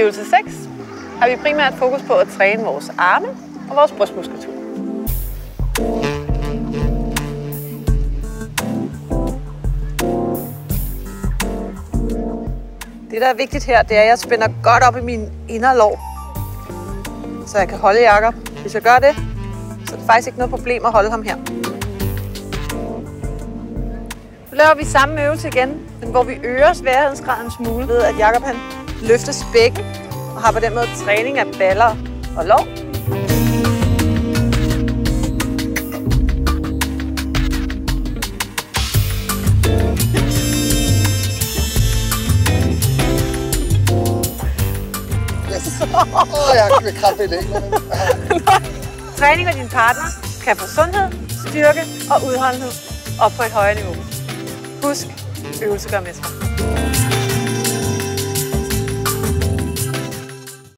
øvelse 6 har vi primært fokus på at træne vores arme og vores brystmuskulatur. Det, der er vigtigt her, det er, at jeg spænder godt op i min inderlår, så jeg kan holde Jakob. Hvis jeg gør det, så er det faktisk ikke noget problem at holde ham her. Nu laver vi samme øvelse igen, men hvor vi øger sværhedsgraden en smule ved, at Jakob han løftes bækken og har på den måde træning af baller og lår. Jeg kan krabbe i det. Træning med din partner kan få sundhed, styrke og udholdenhed op på et højere niveau. Husk, øvelse gør mestre.